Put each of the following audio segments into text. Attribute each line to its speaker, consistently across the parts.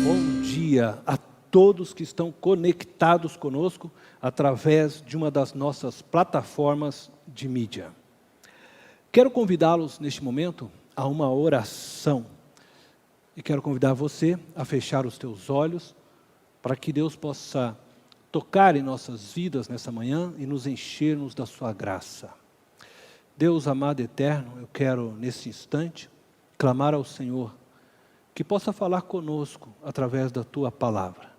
Speaker 1: Bom dia a todos que estão conectados conosco através de uma das nossas plataformas de mídia. Quero convidá-los neste momento a uma oração. E quero convidar você a fechar os teus olhos para que Deus possa tocar em nossas vidas nessa manhã e nos encher-nos da sua graça. Deus amado e eterno, eu quero nesse instante clamar ao Senhor que possa falar conosco através da tua palavra,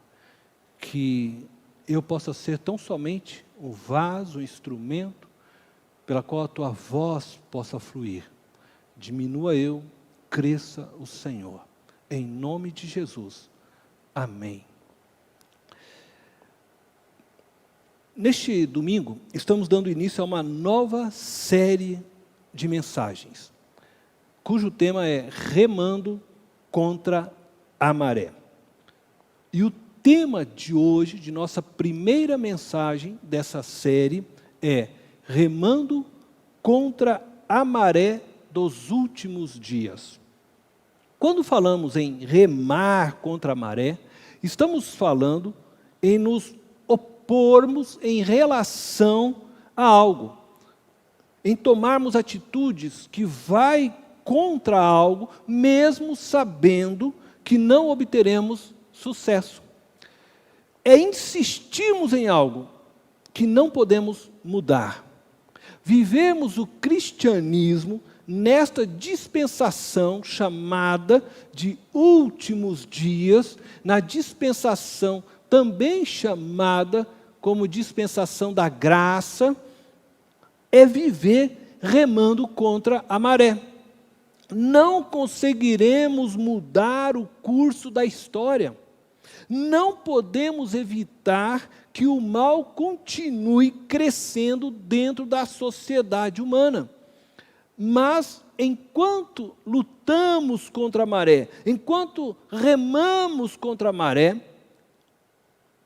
Speaker 1: que eu possa ser tão somente o vaso, o instrumento pela qual a tua voz possa fluir. Diminua eu, cresça o Senhor. Em nome de Jesus. Amém. Neste domingo, estamos dando início a uma nova série de mensagens, cujo tema é Remando contra a Maré. E o tema de hoje, de nossa primeira mensagem dessa série, é Remando contra a Maré dos últimos dias. Quando falamos em remar contra a maré, estamos falando em nos opormos em relação a algo, em tomarmos atitudes que vai contra algo, mesmo sabendo que não obteremos sucesso. É insistirmos em algo que não podemos mudar. Vivemos o cristianismo nesta dispensação chamada de últimos dias, na dispensação também chamada como dispensação da graça, é viver remando contra a maré. Não conseguiremos mudar o curso da história. Não podemos evitar que o mal continue crescendo dentro da sociedade humana. Mas, enquanto lutamos contra a maré, enquanto remamos contra a maré,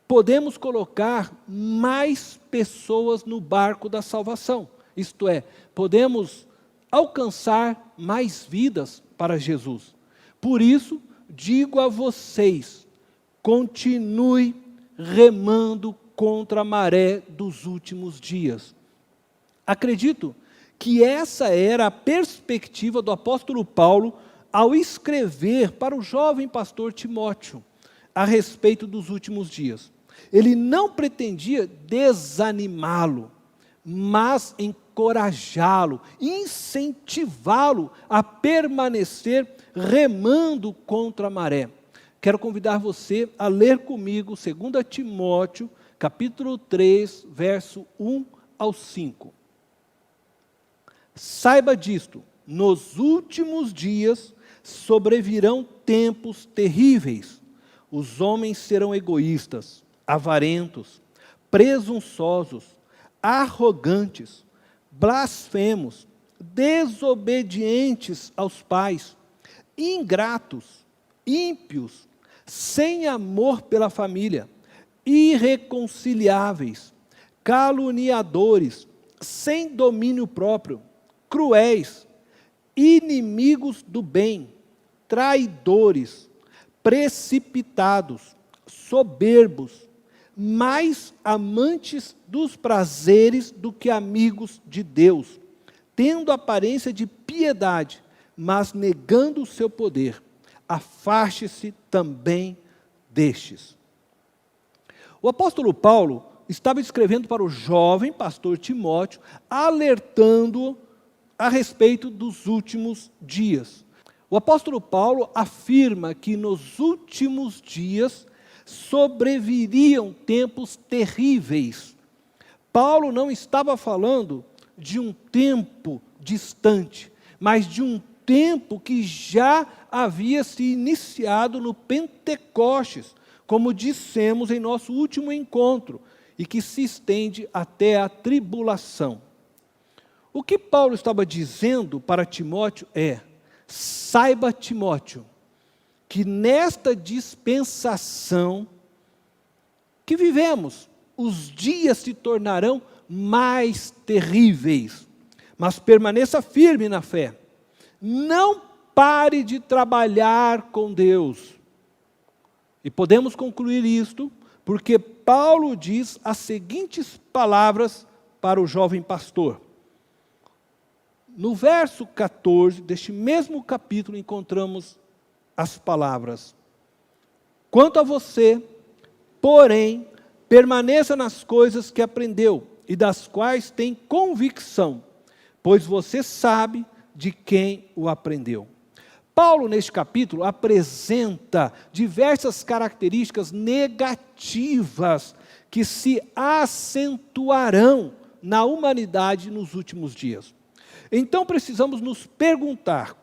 Speaker 1: podemos colocar mais pessoas no barco da salvação. Isto é, podemos alcançar mais vidas para Jesus. Por isso, digo a vocês, continue remando contra a maré dos últimos dias. Acredito que essa era a perspectiva do apóstolo Paulo ao escrever para o jovem pastor Timóteo a respeito dos últimos dias. Ele não pretendia desanimá-lo, mas encorajá-lo, incentivá-lo a permanecer remando contra a maré. Quero convidar você a ler comigo 2 Timóteo, capítulo 3, verso 1 ao 5. Saiba disto, nos últimos dias sobrevirão tempos terríveis. Os homens serão egoístas, avarentos, presunçosos, arrogantes, blasfemos, desobedientes aos pais, ingratos, ímpios, sem amor pela família, irreconciliáveis, caluniadores, sem domínio próprio, cruéis, inimigos do bem, traidores, precipitados, soberbos, mais amantes dos prazeres do que amigos de Deus, tendo aparência de piedade, mas negando o seu poder. Afaste-se também destes. O apóstolo Paulo estava escrevendo para o jovem pastor Timóteo, alertando-o a respeito dos últimos dias. O apóstolo Paulo afirma que nos últimos dias sobreviriam tempos terríveis. Paulo não estava falando de um tempo distante, mas de um tempo que já havia se iniciado no Pentecostes, como dissemos em nosso último encontro, e que se estende até a tribulação. O que Paulo estava dizendo para Timóteo é: saiba, Timóteo, que nesta dispensação que vivemos, os dias se tornarão mais terríveis, mas permaneça firme na fé. Não pare de trabalhar com Deus. E podemos concluir isto porque Paulo diz as seguintes palavras para o jovem pastor. No verso 14 deste mesmo capítulo encontramos as palavras: quanto a você, porém, permaneça nas coisas que aprendeu e das quais tem convicção, pois você sabe de quem o aprendeu. Paulo, neste capítulo, apresenta diversas características negativas que se acentuarão na humanidade nos últimos dias. Então, precisamos nos perguntar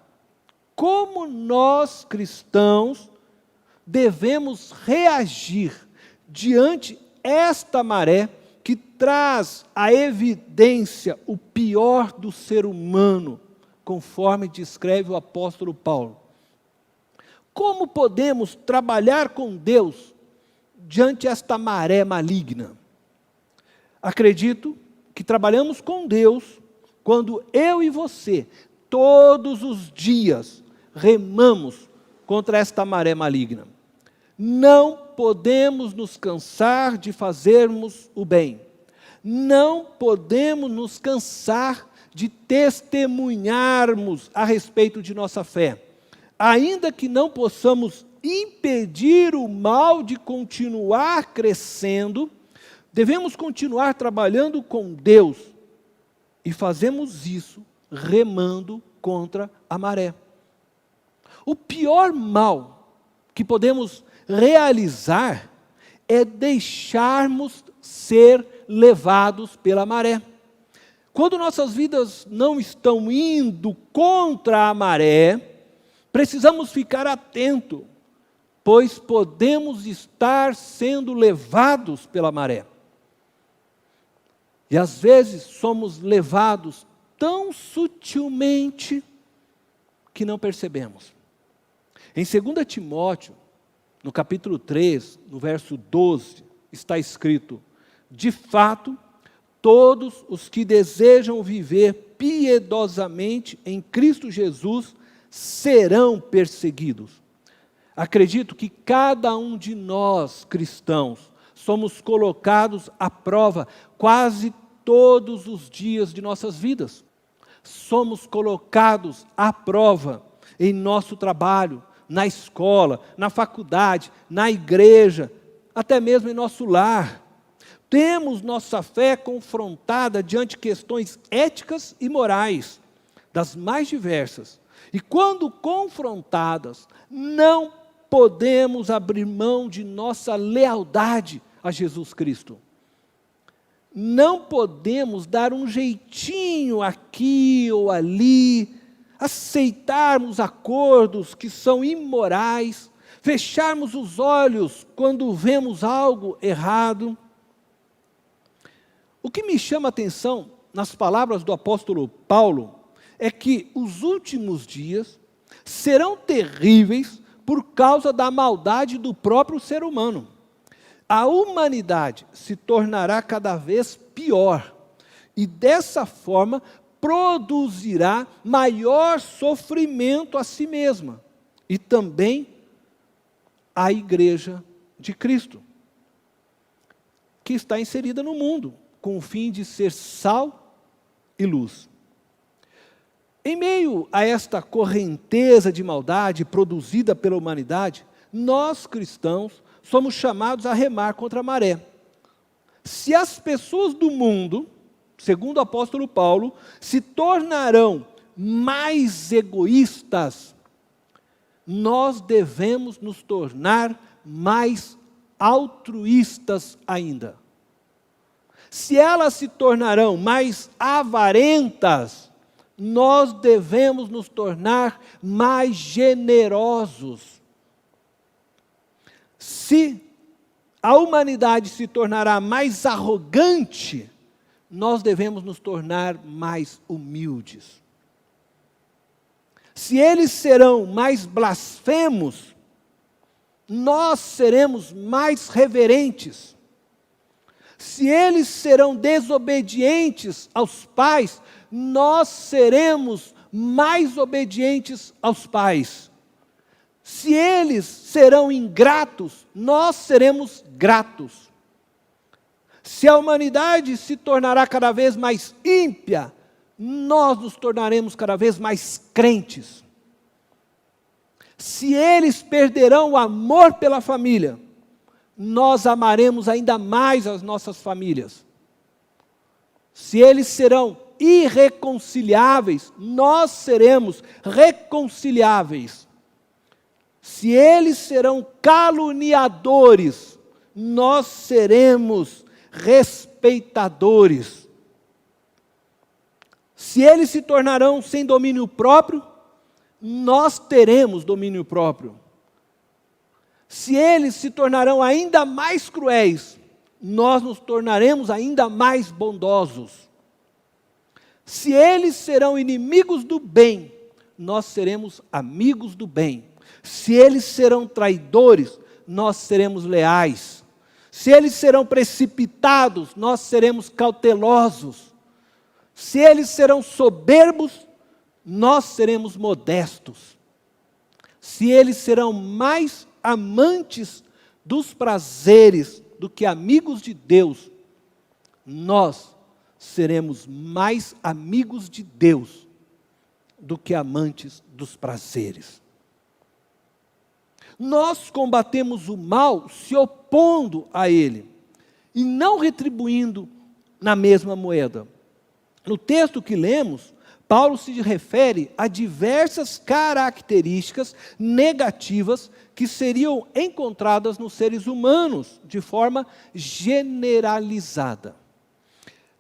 Speaker 1: como nós, cristãos, devemos reagir diante esta maré que traz à evidência o pior do ser humano, conforme descreve o apóstolo Paulo. Como podemos trabalhar com Deus diante esta maré maligna? Acredito que trabalhamos com Deus quando eu e você, todos os dias, remamos contra esta maré maligna. Não podemos nos cansar de fazermos o bem. Não podemos nos cansar de testemunharmos a respeito de nossa fé. Ainda que não possamos impedir o mal de continuar crescendo, devemos continuar trabalhando com Deus. E fazemos isso remando contra a maré. O pior mal que podemos realizar é deixarmos ser levados pela maré. Quando nossas vidas não estão indo contra a maré, precisamos ficar atentos, pois podemos estar sendo levados pela maré. E às vezes somos levados tão sutilmente que não percebemos. Em 2 Timóteo, no capítulo 3, no verso 12, está escrito: de fato, todos os que desejam viver piedosamente em Cristo Jesus serão perseguidos. Acredito que cada um de nós, cristãos, somos colocados à prova quase todos os dias de nossas vidas. Somos colocados à prova em nosso trabalho, na escola, na faculdade, na igreja, até mesmo em nosso lar. Temos nossa fé confrontada diante de questões éticas e morais, das mais diversas. E quando confrontadas, não podemos abrir mão de nossa lealdade a Jesus Cristo. Não podemos dar um jeitinho aqui ou ali, aceitarmos acordos que são imorais, fecharmos os olhos quando vemos algo errado. O que me chama a atenção nas palavras do apóstolo Paulo é que os últimos dias serão terríveis por causa da maldade do próprio ser humano. A humanidade se tornará cada vez pior e dessa forma produzirá maior sofrimento a si mesma e também a igreja de Cristo, que está inserida no mundo, com o fim de ser sal e luz. Em meio a esta correnteza de maldade produzida pela humanidade, nós cristãos somos chamados a remar contra a maré. Se as pessoas do mundo, segundo o apóstolo Paulo, se tornarão mais egoístas, nós devemos nos tornar mais altruístas ainda. Se elas se tornarão mais avarentas, nós devemos nos tornar mais generosos. Se a humanidade se tornará mais arrogante, nós devemos nos tornar mais humildes. Se eles serão mais blasfemos, nós seremos mais reverentes. Se eles serão desobedientes aos pais, nós seremos mais obedientes aos pais. Se eles serão ingratos, nós seremos gratos. Se a humanidade se tornará cada vez mais ímpia, nós nos tornaremos cada vez mais crentes. Se eles perderão o amor pela família, nós amaremos ainda mais as nossas famílias. Se eles serão irreconciliáveis, nós seremos reconciliáveis. Se eles serão caluniadores, nós seremos respeitadores. Se eles se tornarão sem domínio próprio, nós teremos domínio próprio. Se eles se tornarão ainda mais cruéis, nós nos tornaremos ainda mais bondosos. Se eles serão inimigos do bem, nós seremos amigos do bem. Se eles serão traidores, nós seremos leais. Se eles serão precipitados, nós seremos cautelosos. Se eles serão soberbos, nós seremos modestos. Se eles serão mais amantes dos prazeres do que amigos de Deus, nós seremos mais amigos de Deus do que amantes dos prazeres. Nós combatemos o mal se opondo a ele e não retribuindo na mesma moeda. No texto que lemos, Paulo se refere a diversas características negativas que seriam encontradas nos seres humanos de forma generalizada.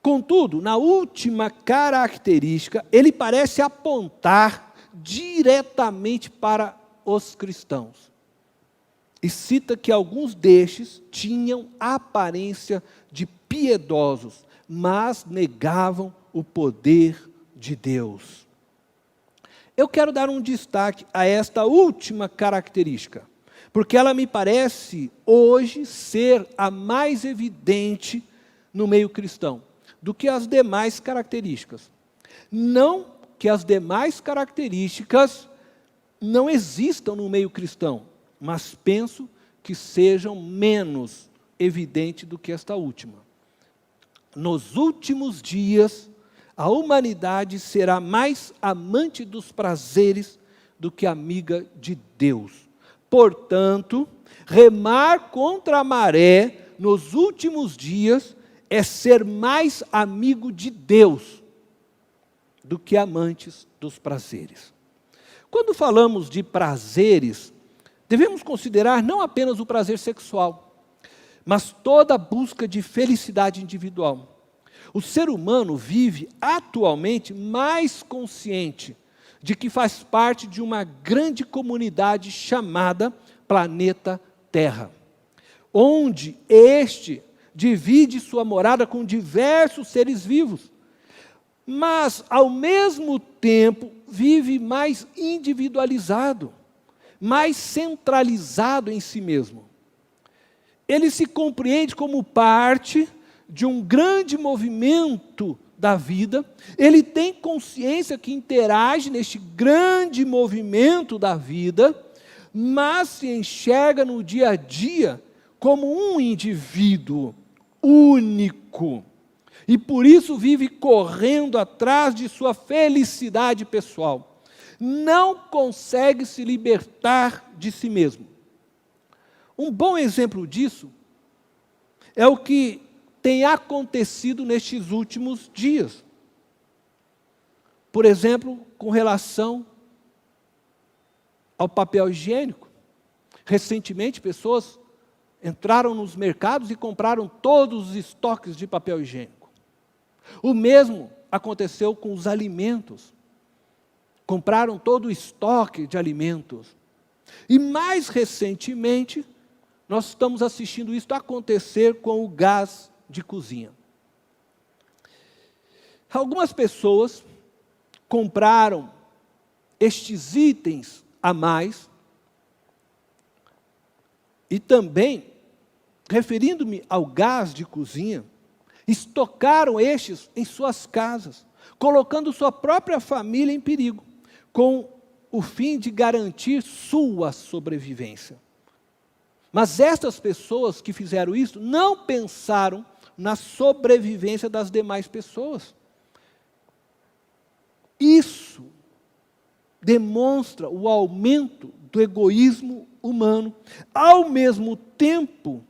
Speaker 1: Contudo, na última característica, ele parece apontar diretamente para os cristãos. E cita que alguns destes tinham a aparência de piedosos, mas negavam o poder de Deus. Eu quero dar um destaque a esta última característica, porque ela me parece hoje ser a mais evidente no meio cristão do que as demais características. Não que as demais características não existam no meio cristão, mas penso que sejam menos evidentes do que esta última. Nos últimos dias, a humanidade será mais amante dos prazeres do que amiga de Deus. Portanto, remar contra a maré nos últimos dias é ser mais amigo de Deus do que amantes dos prazeres. Quando falamos de prazeres, devemos considerar não apenas o prazer sexual, mas toda a busca de felicidade individual. O ser humano vive atualmente mais consciente de que faz parte de uma grande comunidade chamada planeta Terra, onde este divide sua morada com diversos seres vivos, mas ao mesmo tempo vive mais individualizado, mais centralizado em si mesmo. Ele se compreende como parte de um grande movimento da vida, ele tem consciência que interage neste grande movimento da vida, mas se enxerga no dia a dia como um indivíduo único, e por isso vive correndo atrás de sua felicidade pessoal. Não consegue se libertar de si mesmo. Um bom exemplo disso é o que tem acontecido nestes últimos dias. Por exemplo, com relação ao papel higiênico. Recentemente, pessoas entraram nos mercados e compraram todos os estoques de papel higiênico. O mesmo aconteceu com os alimentos. Compraram todo o estoque de alimentos. E mais recentemente, nós estamos assistindo isso acontecer com o gás de cozinha. Algumas pessoas compraram estes itens a mais e também, referindo-me ao gás de cozinha, estocaram estes em suas casas, colocando sua própria família em perigo, com o fim de garantir sua sobrevivência. Mas estas pessoas que fizeram isso não pensaram na sobrevivência das demais pessoas. Isso demonstra o aumento do egoísmo humano. Ao mesmo tempo,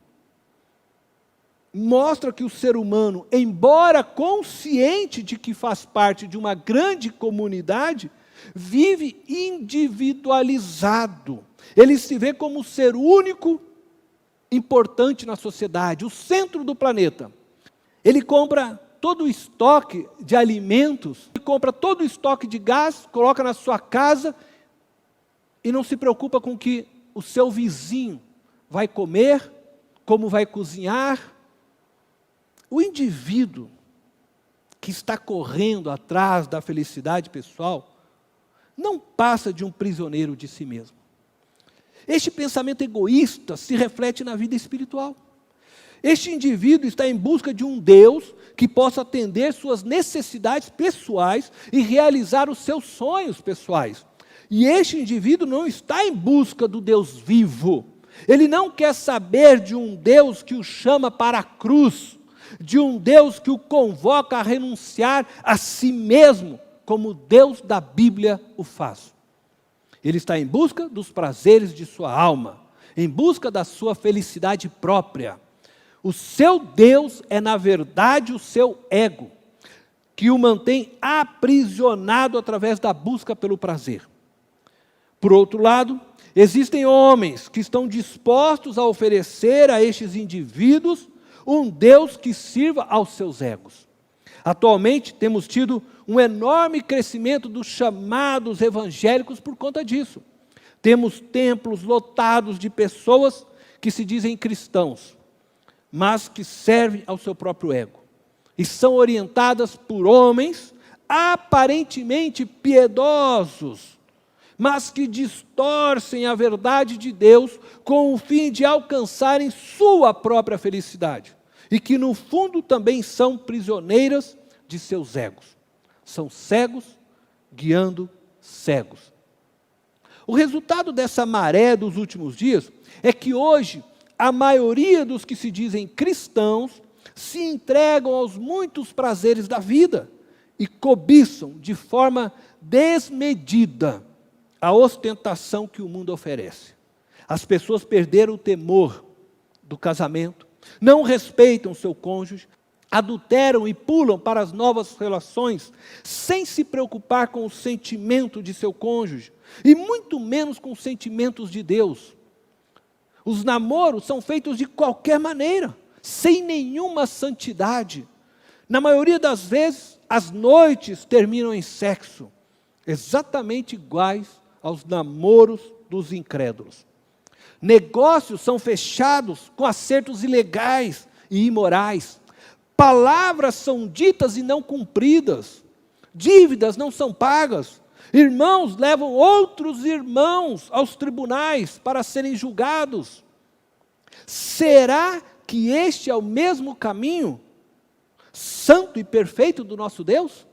Speaker 1: mostra que o ser humano, embora consciente de que faz parte de uma grande comunidade, vive individualizado. Ele se vê como o ser único importante na sociedade, o centro do planeta. Ele compra todo o estoque de alimentos, ele compra todo o estoque de gás, coloca na sua casa e não se preocupa com o que o seu vizinho vai comer, como vai cozinhar. O indivíduo que está correndo atrás da felicidade pessoal não passa de um prisioneiro de si mesmo. Este pensamento egoísta se reflete na vida espiritual. Este indivíduo está em busca de um Deus que possa atender suas necessidades pessoais e realizar os seus sonhos pessoais. E este indivíduo não está em busca do Deus vivo. Ele não quer saber de um Deus que o chama para a cruz, de um Deus que o convoca a renunciar a si mesmo, como o Deus da Bíblia o faz. Ele está em busca dos prazeres de sua alma, em busca da sua felicidade própria. O seu Deus é, na verdade, o seu ego, que o mantém aprisionado através da busca pelo prazer. Por outro lado, existem homens que estão dispostos a oferecer a estes indivíduos um Deus que sirva aos seus egos. Atualmente, temos tido um enorme crescimento dos chamados evangélicos por conta disso. Temos templos lotados de pessoas que se dizem cristãos, mas que servem ao seu próprio ego. E são orientadas por homens aparentemente piedosos, mas que distorcem a verdade de Deus com o fim de alcançarem sua própria felicidade. E que no fundo também são prisioneiras de seus egos. São cegos guiando cegos. O resultado dessa maré dos últimos dias é que hoje a maioria dos que se dizem cristãos se entregam aos muitos prazeres da vida e cobiçam de forma desmedida a ostentação que o mundo oferece. As pessoas perderam o temor do casamento, não respeitam seu cônjuge, adulteram e pulam para as novas relações, sem se preocupar com o sentimento de seu cônjuge, e muito menos com os sentimentos de Deus. Os namoros são feitos de qualquer maneira, sem nenhuma santidade. Na maioria das vezes, as noites terminam em sexo, exatamente iguais aos namoros dos incrédulos. Negócios são fechados com acertos ilegais e imorais. Palavras são ditas e não cumpridas. Dívidas não são pagas. Irmãos levam outros irmãos aos tribunais para serem julgados. Será que este é o mesmo caminho santo e perfeito do nosso Deus?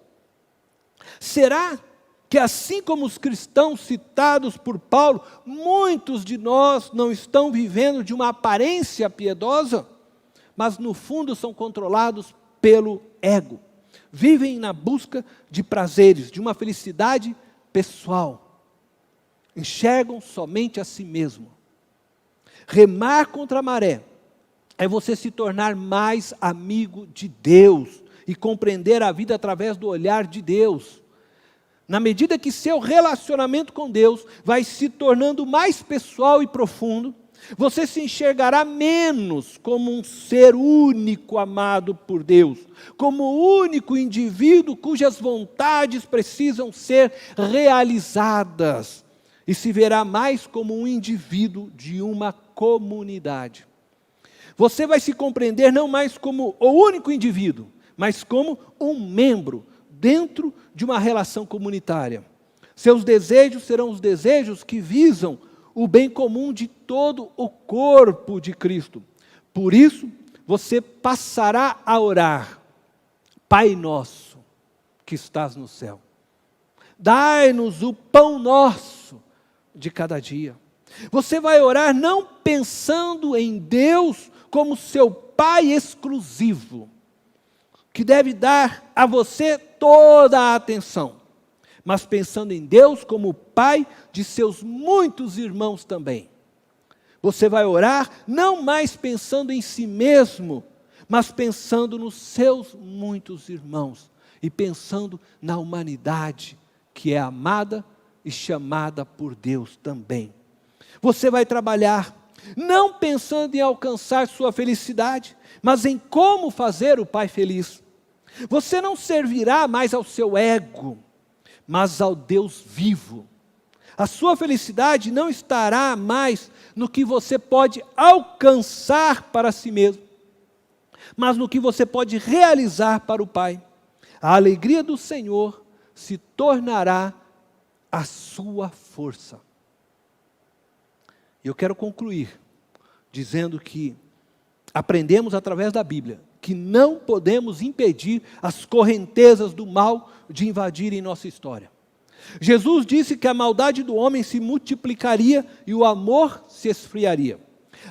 Speaker 1: Será que assim como os cristãos citados por Paulo, muitos de nós não estão vivendo de uma aparência piedosa, mas no fundo são controlados pelo ego. Vivem na busca de prazeres, de uma felicidade pessoal. Enxergam somente a si mesmo. Remar contra a maré é você se tornar mais amigo de Deus e compreender a vida através do olhar de Deus. Na medida que seu relacionamento com Deus vai se tornando mais pessoal e profundo, você se enxergará menos como um ser único amado por Deus, como o único indivíduo cujas vontades precisam ser realizadas, e se verá mais como um indivíduo de uma comunidade. Você vai se compreender não mais como o único indivíduo, mas como um membro dentro de uma relação comunitária. Seus desejos serão os desejos que visam o bem comum de todo o corpo de Cristo. Por isso, você passará a orar: Pai nosso, que estás no céu, dai-nos o pão nosso de cada dia. Você vai orar não pensando em Deus como seu Pai exclusivo, que deve dar a você toda a atenção, mas pensando em Deus como Pai de seus muitos irmãos também. Você vai orar não mais pensando em si mesmo, mas pensando nos seus muitos irmãos e pensando na humanidade que é amada e chamada por Deus também. Você vai trabalhar não pensando em alcançar sua felicidade, mas em como fazer o Pai feliz. Você não servirá mais ao seu ego, mas ao Deus vivo. A sua felicidade não estará mais no que você pode alcançar para si mesmo, mas no que você pode realizar para o Pai. A alegria do Senhor se tornará a sua força. Eu quero concluir dizendo que aprendemos através da Bíblia que não podemos impedir as correntezas do mal de invadirem nossa história. Jesus disse que a maldade do homem se multiplicaria e o amor se esfriaria.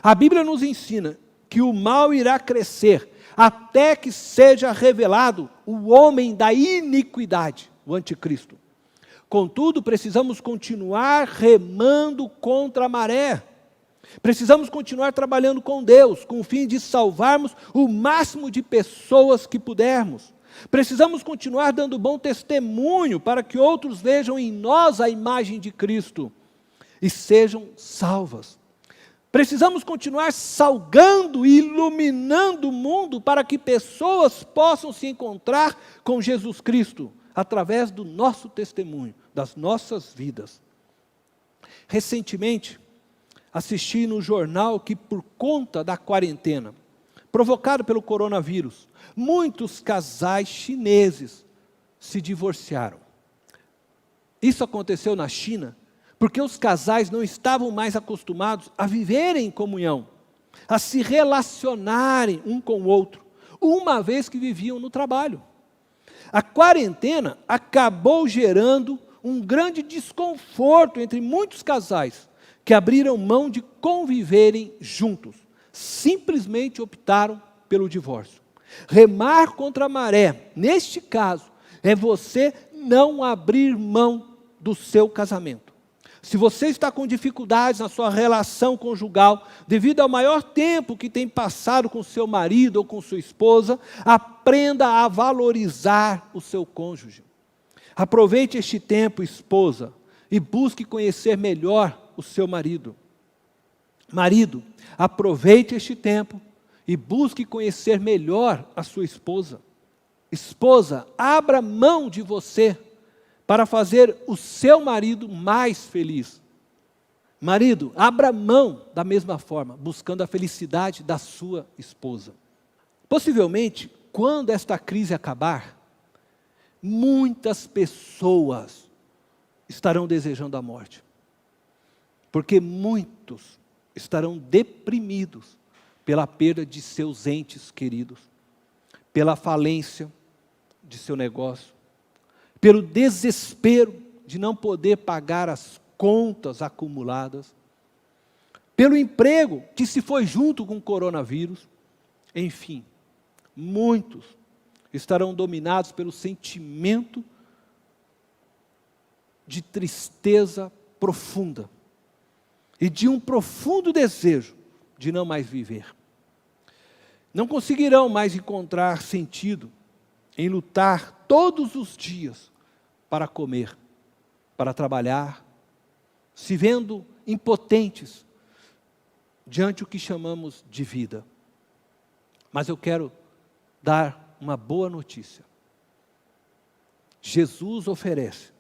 Speaker 1: A Bíblia nos ensina que o mal irá crescer até que seja revelado o homem da iniquidade, o anticristo. Contudo, precisamos continuar remando contra a maré. Precisamos continuar trabalhando com Deus, com o fim de salvarmos o máximo de pessoas que pudermos. Precisamos continuar dando bom testemunho para que outros vejam em nós a imagem de Cristo e sejam salvas. Precisamos continuar salgando e iluminando o mundo para que pessoas possam se encontrar com Jesus Cristo através do nosso testemunho, das nossas vidas. Recentemente, assisti no jornal que por conta da quarentena, provocada pelo coronavírus, muitos casais chineses se divorciaram. Isso aconteceu na China porque os casais não estavam mais acostumados a viverem em comunhão, a se relacionarem um com o outro, uma vez que viviam no trabalho. A quarentena acabou gerando um grande desconforto entre muitos casais que abriram mão de conviverem juntos, simplesmente optaram pelo divórcio. Remar contra a maré, neste caso, é você não abrir mão do seu casamento. Se você está com dificuldades na sua relação conjugal, devido ao maior tempo que tem passado com seu marido ou com sua esposa, aprenda a valorizar o seu cônjuge. Aproveite este tempo, esposa, e busque conhecer melhor o seu marido. Marido, aproveite este tempo e busque conhecer melhor a sua esposa. Esposa, abra mão de você para fazer o seu marido mais feliz. Marido, abra mão da mesma forma, buscando a felicidade da sua esposa. Possivelmente, quando esta crise acabar, muitas pessoas estarão desejando a morte, porque muitos estarão deprimidos pela perda de seus entes queridos, pela falência de seu negócio, pelo desespero de não poder pagar as contas acumuladas, pelo emprego que se foi junto com o coronavírus. Enfim, muitos estarão dominados pelo sentimento de tristeza profunda e de um profundo desejo de não mais viver. Não conseguirão mais encontrar sentido em lutar todos os dias para comer, para trabalhar, se vendo impotentes diante do que chamamos de vida. Mas eu quero dar uma boa notícia. Jesus oferece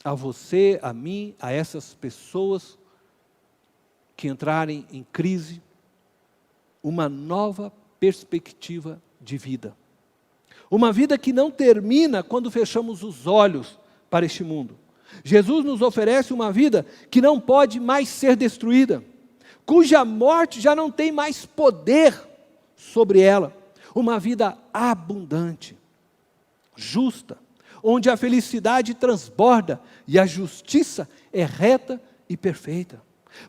Speaker 1: a você, a mim, a essas pessoas que entrarem em crise, uma nova perspectiva de vida. Uma vida que não termina quando fechamos os olhos para este mundo. Jesus nos oferece uma vida que não pode mais ser destruída, cuja morte já não tem mais poder sobre ela. Uma vida abundante, justa, onde a felicidade transborda e a justiça é reta e perfeita.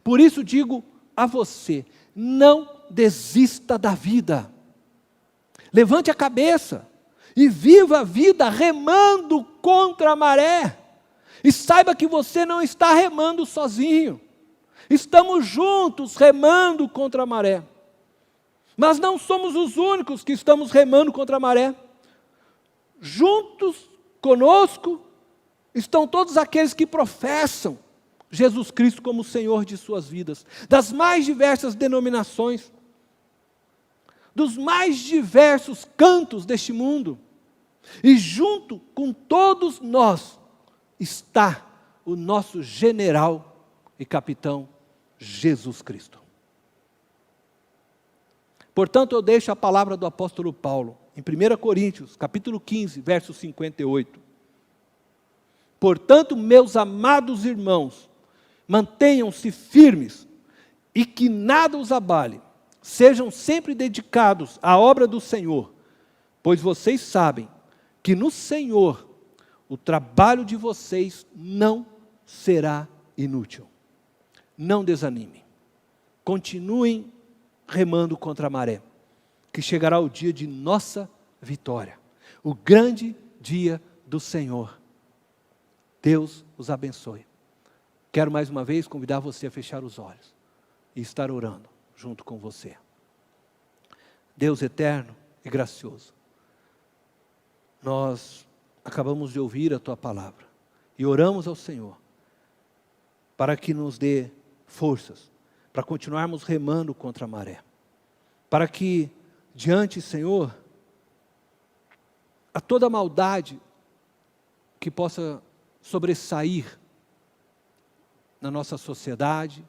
Speaker 1: Por isso digo a você, não desista da vida. Levante a cabeça e viva a vida remando contra a maré. E saiba que você não está remando sozinho. Estamos juntos remando contra a maré. Mas não somos os únicos que estamos remando contra a maré. Juntos conosco estão todos aqueles que professam Jesus Cristo como Senhor de suas vidas, das mais diversas denominações, dos mais diversos cantos deste mundo. E junto com todos nós está o nosso general e capitão Jesus Cristo. Portanto, eu deixo a palavra do apóstolo Paulo, em 1 Coríntios, capítulo 15, verso 58. Portanto, meus amados irmãos, mantenham-se firmes e que nada os abale. Sejam sempre dedicados à obra do Senhor, pois vocês sabem que no Senhor o trabalho de vocês não será inútil. Não desanimem. Continuem remando contra a maré, que chegará o dia de nossa vitória, o grande dia do Senhor. Deus os abençoe. Quero mais uma vez convidar você a fechar os olhos e estar orando junto com você. Deus eterno e gracioso, nós acabamos de ouvir a Tua palavra e oramos ao Senhor para que nos dê forças para continuarmos remando contra a maré, para que diante, Senhor, a toda maldade que possa sobressair na nossa sociedade,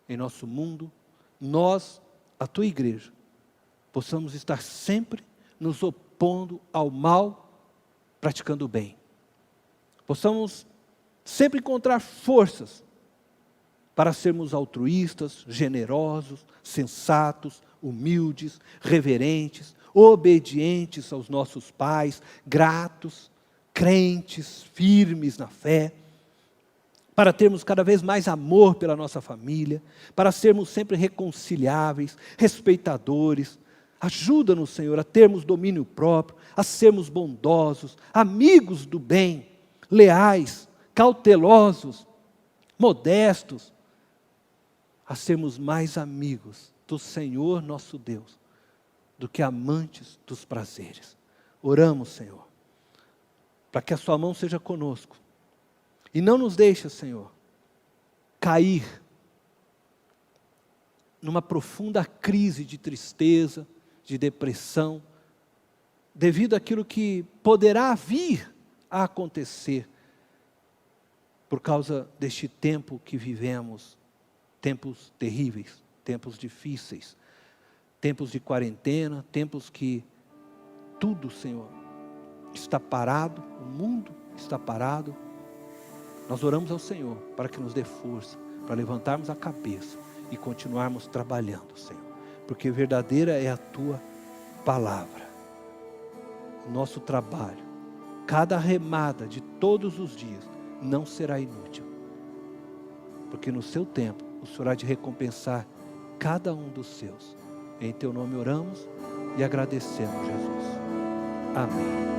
Speaker 1: em nosso mundo, nós, a Tua igreja, possamos estar sempre nos opondo ao mal, praticando o bem. Possamos sempre encontrar forças para sermos altruístas, generosos, sensatos, humildes, reverentes, obedientes aos nossos pais, gratos, crentes, firmes na fé, para termos cada vez mais amor pela nossa família, para sermos sempre reconciliáveis, respeitadores. Ajuda-nos, Senhor, a termos domínio próprio, a sermos bondosos, amigos do bem, leais, cautelosos, modestos, a sermos mais amigos do Senhor nosso Deus, do que amantes dos prazeres. Oramos, Senhor, para que a Sua mão seja conosco, e não nos deixe, Senhor, cair numa profunda crise de tristeza, de depressão, devido àquilo que poderá vir a acontecer, por causa deste tempo que vivemos, tempos terríveis, tempos difíceis, tempos de quarentena, tempos que tudo, Senhor, está parado, o mundo está parado. Nós oramos ao Senhor para que nos dê força, para levantarmos a cabeça e continuarmos trabalhando, Senhor, porque verdadeira é a Tua palavra. O nosso trabalho, cada remada de todos os dias, não será inútil, porque no Seu tempo, o Senhor há de recompensar cada um dos Seus. Em Teu nome oramos e agradecemos, Jesus. Amém.